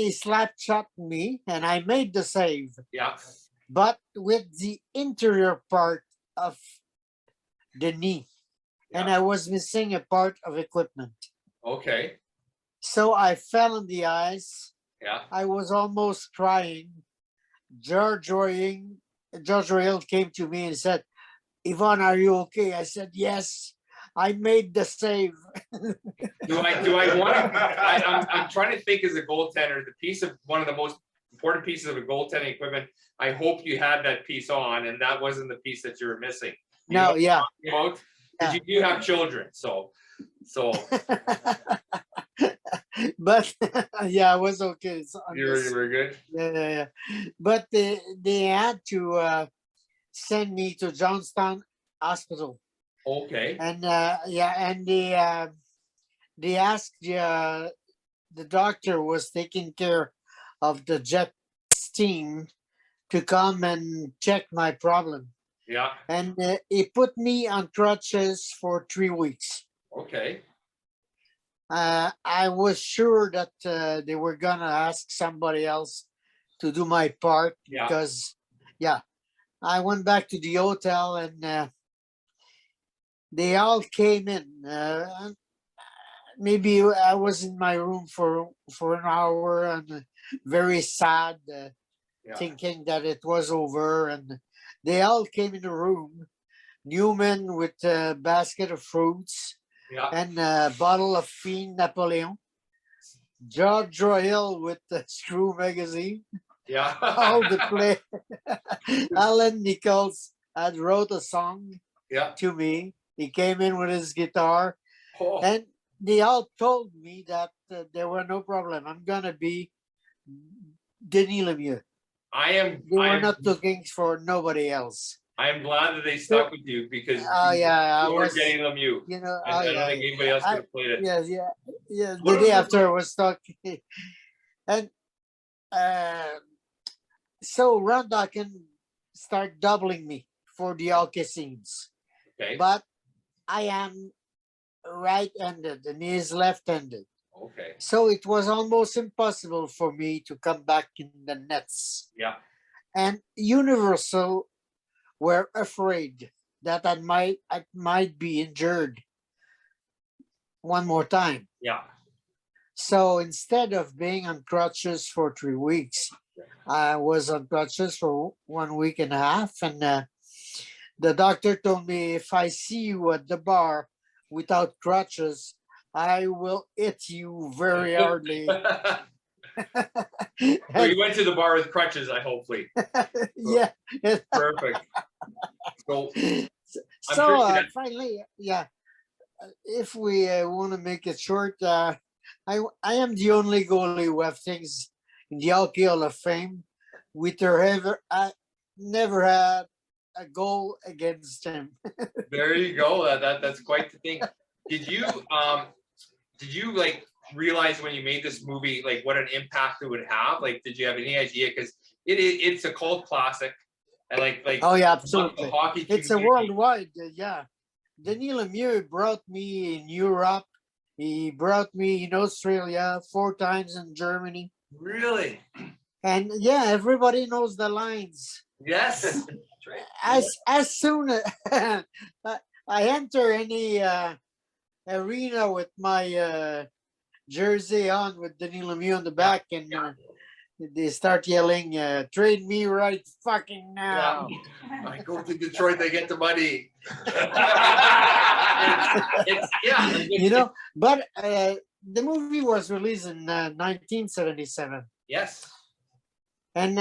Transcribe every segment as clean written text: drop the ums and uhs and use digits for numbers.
he slap shot me, and I made the save, Yeah. but with the interior part of the knee, and I was missing a part of equipment. Okay. So I fell on the ice. Yeah. I was almost crying. George Royal came to me and said, "Yvon, are you okay?" I said, "Yes, I made the save." Do I want to? I'm trying to think as a goaltender, one of the most important pieces of a goaltending equipment. I hope you had that piece on, and that wasn't the piece that you were missing. You No, yeah. Because you do have children, so. But yeah, I was okay. You were good. Yeah. But they had to send me to Johnstown Hospital. Okay. And and they asked the doctor was taking care of the jet team to come and check my problem. Yeah. And he put me on crutches for 3 weeks. Okay. I was sure that they were gonna ask somebody else to do my part because, I went back to the hotel and they all came in. Maybe I was in my room for an hour and very sad, thinking that it was over. And they all came in the room. Newman with a basket of fruits and a bottle of Fiend Napoleon. George Royal with the Screw magazine. Yeah. All the play. Alan Nichols had wrote a song to me. He came in with his guitar. And they all told me that there were no problem. I'm going to be Denis Lemieux. They were not looking for nobody else. I am glad that they stuck with you because I was Denis Lemieux. You know, I don't think anybody else could have played it. Yeah. The day after I was stuck. And so Ron Dawkin started doubling me for the hockey scenes. Okay. But I am right-handed and he is left-handed. Okay. So it was almost impossible for me to come back in the nets. Yeah. And Universal were afraid that I might be injured one more time. Yeah. So instead of being on crutches for 3 weeks, I was on crutches for 1 week and a half. And the doctor told me, if I see you at the bar without crutches, I will hit you very hardly. So you went to the bar with crutches, I hopefully. Yeah. Perfect. So finally, if we want to make it short, I am the only goalie who have things in the Hockey Hall of Fame. I never had a goal against him. There you go. That's quite the thing. Did you like realize when you made this movie like what an impact it would have? Like, did you have any idea? Because it's a cult classic, and like oh yeah, absolutely. Hockey it's a worldwide. Denis Lemieux brought me in Europe. He brought me in Australia 4 times in Germany. Really? And everybody knows the lines. Yes. As soon as I enter any arena with my jersey on with Denis Lemieux on the back, and they start yelling, "Trade me right fucking now!" I go to Detroit, they get the money. But the movie was released in 1977. Yes. And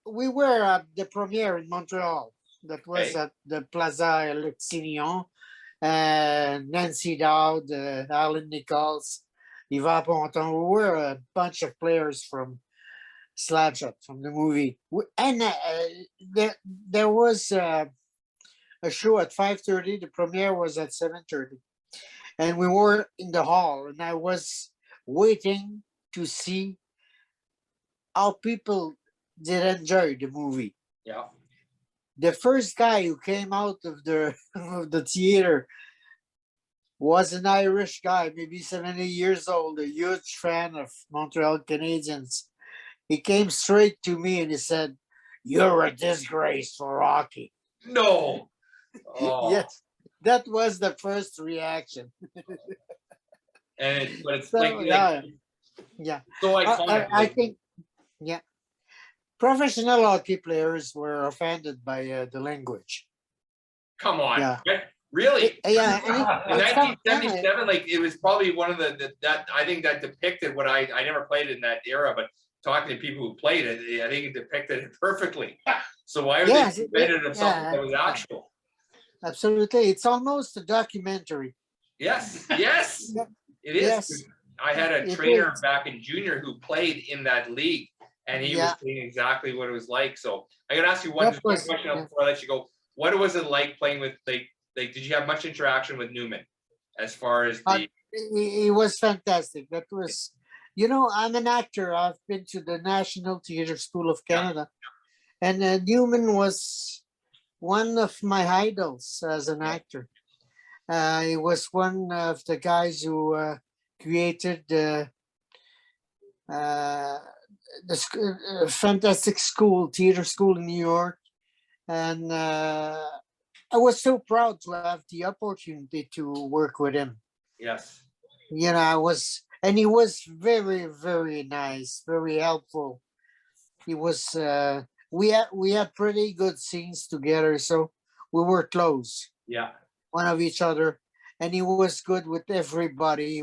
we were at the premiere in Montreal. That was at the Plaza Luxignon. Nancy Dowd, Alan Nichols, Yvan Ponton. We were a bunch of players from Slapshot, from the movie. And there was a show at 5:30. The premiere was at 7:30. And we were in the hall, and I was waiting to see how people did enjoy the movie. Yeah. The first guy who came out of the of the theater was an Irish guy, maybe 70 years old, a huge fan of Montreal Canadiens. He came straight to me and he said, "You're a disgrace for hockey." No. Oh, Yes, that was the first reaction. but it's So yeah, yeah. so iconic. I think yeah, professional hockey players were offended by the language. Come on. Yeah, Really? yeah, and In it's not. Yeah, 1977, like it was probably one of that I think that depicted what I never played in that era, but talking to people who played it, I think it depicted it perfectly. So why are they yes, offended of something yeah, that was actual? absolutely. It's almost a documentary. Yes, yes, Yeah, it is. yes, I had a it trainer is. back in junior who played in that league, and he was Yeah, saying exactly what it was like. So I gotta ask you that one was. question Yeah. before I let you go. What was it like playing with did you have much interaction with Newman as far as Uh, the he was fantastic. That was, I'm an actor. I've been to the National Theatre School of yeah, Canada, and Newman was one of my idols as an yeah, actor. He was one of the guys who created uh, fantastic school, theater school in New York, and I was so proud to have the opportunity to work with him. yes, I was, and he was very, very nice, very helpful. He was. We had pretty good scenes together, so we were close, yeah, one of each other, and he was good with everybody.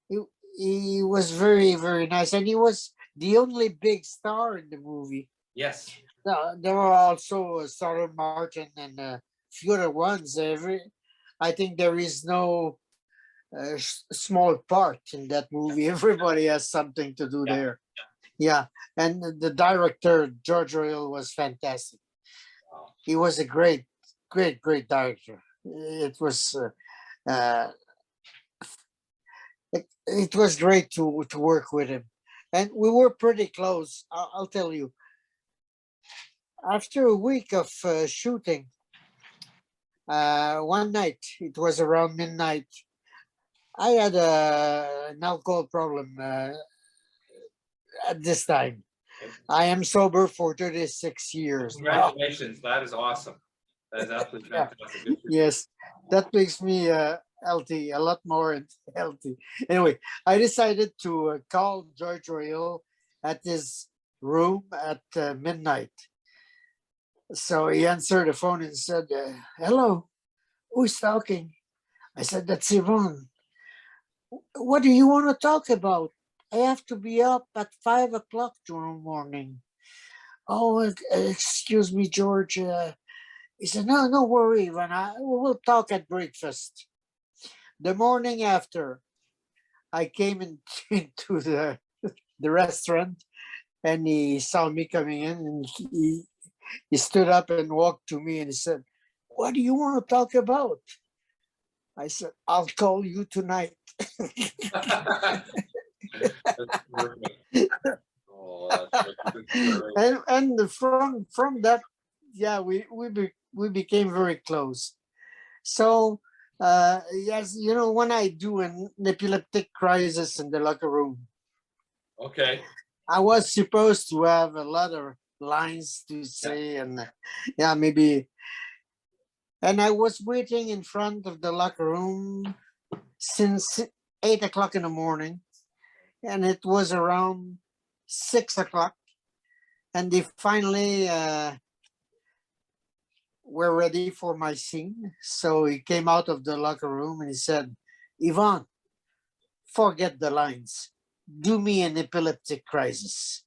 He, he was very, very nice, and he was the only big star in the movie. yes, There were also Sarah Martin and few other ones. I think there is no small part in that movie. Everybody has something to do yeah. there. Yeah, and the director George Royal was fantastic. Wow. He was a great, great, great director. Uh, it was great to work with him, and we were pretty close. I'll tell you. After a week of shooting, one night it was around midnight. I had an alcohol problem at this time. I am sober for 36 years now. Congratulations, that is awesome. That is absolutely Yeah. fantastic. Good for you. Yes, that makes me healthy, a lot more healthy. Anyway, I decided to call George Royal at his room at midnight. So he answered the phone and said, "Hello, who's talking?" I said, "That's Yvonne. What do you want to talk about? I have to be up at 5 o'clock tomorrow morning." "Oh, excuse me, George." He said, "No, no worry, Yvonne. We will talk at breakfast." The morning after, I came into the restaurant, and he saw me coming in, and he stood up and walked to me and he said, "What do you want to talk about?" I said, "I'll call you tonight." That's perfect. Oh, that's great. And from that, yeah, we became very close. So yes, when I do an epileptic crisis in the locker room, Okay. I was supposed to have a lot of lines to Yeah. say, and yeah, maybe. And I was waiting in front of the locker room since 8 o'clock in the morning, and it was around 6 o'clock, and they finally were ready for my scene. So he came out of the locker room and he said, "Yvonne, forget the lines. Do me an epileptic crisis."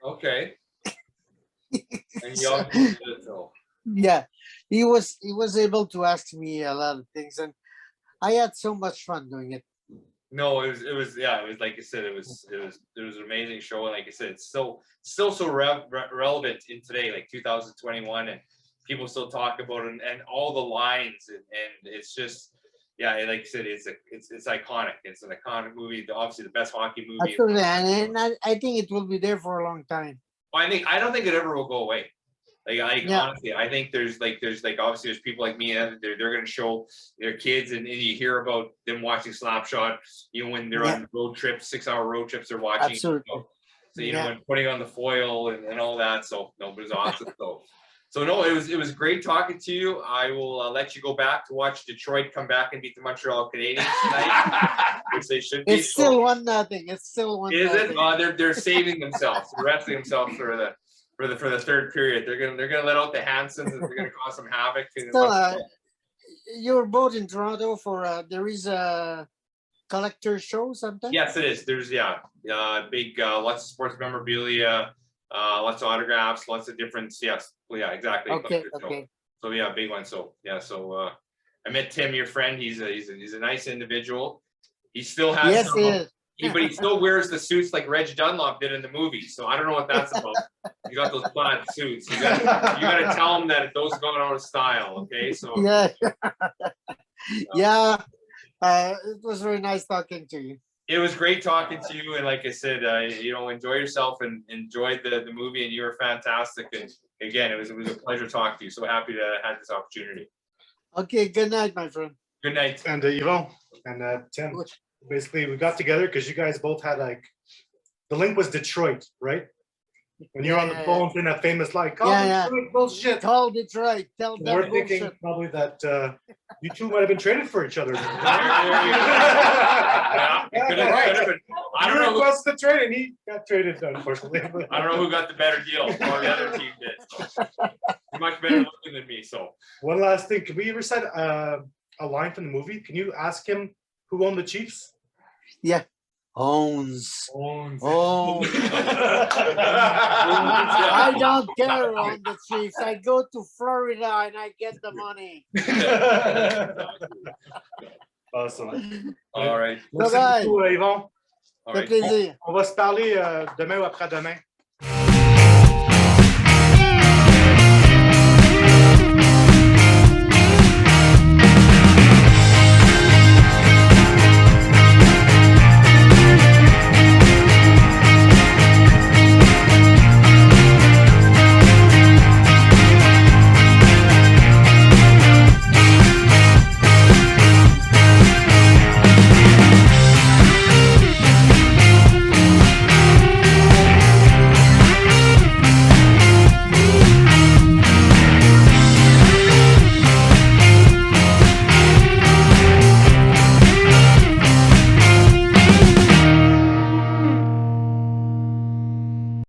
Okay. And you So, obviously did it though. yeah, he was able to ask me a lot of things, and I had so much fun doing it. No, it was yeah, it was like you said, it was an amazing show, and like I said, it's still so relevant in today, like 2021, and people still talk about it, and all the lines, and it's just yeah, like I said, it's iconic. It's an iconic movie. Obviously, the best hockey movie. Absolutely, and I think it will be there for a long time. I don't think it ever will go away. Honestly, I think there's obviously there's people like me and they're going to show their kids, and you hear about them watching Slapshot, when they're on road trips, 6-hour road trips, they're watching. Absolutely. So when putting on the foil and all that. So no, but it was awesome. So no, it was great talking to you. I will let you go back to watch Detroit come back and beat the Montreal Canadiens tonight, which they should be. It's still 1-0. It's still 1-0. Is it? They're saving themselves, resting themselves for the third period. They're gonna let out the Hansons, and they're gonna cause some havoc. So, you're both in Toronto for there is a collector show sometime? Yes, it is. There's big lots of sports memorabilia, lots of autographs, lots of different. Yes, yeah, exactly. Okay. So yeah, big one. So yeah, I met Tim, your friend. He's a nice individual. He still has. Yes, he is. But he still wears the suits like Reg Dunlop did in the movie. So I don't know what that's about. You got those plaid suits. You got to tell him that those are going out of style. Okay, so yeah. It was very nice talking to you. It was great talking to you, and like I said, enjoy yourself and enjoy the movie, and you were fantastic. And again, it was a pleasure talking to you. So happy to have this opportunity. Okay, good night, my friend. Good night. And Yvon and Tim, basically we got together because you guys both had the link was Detroit, right? When you're on the phone in that famous line, Detroit, bullshit. Call Detroit. Tell them we're thinking probably that you two might have been traded for each other. I don't know. Request the trade, and he got traded, unfortunately. I don't know who got the better deal. Or the other team did. You're much better looking than me. So one last thing, can we ever set a line from the movie? Can you ask him who owned the Chiefs? Yeah. Owns. I don't care on the Chiefs. I go to Florida and I get the money. Awesome. All right. Merci beaucoup, Yvon. Ça fait plaisir. On va se parler demain ou après-demain.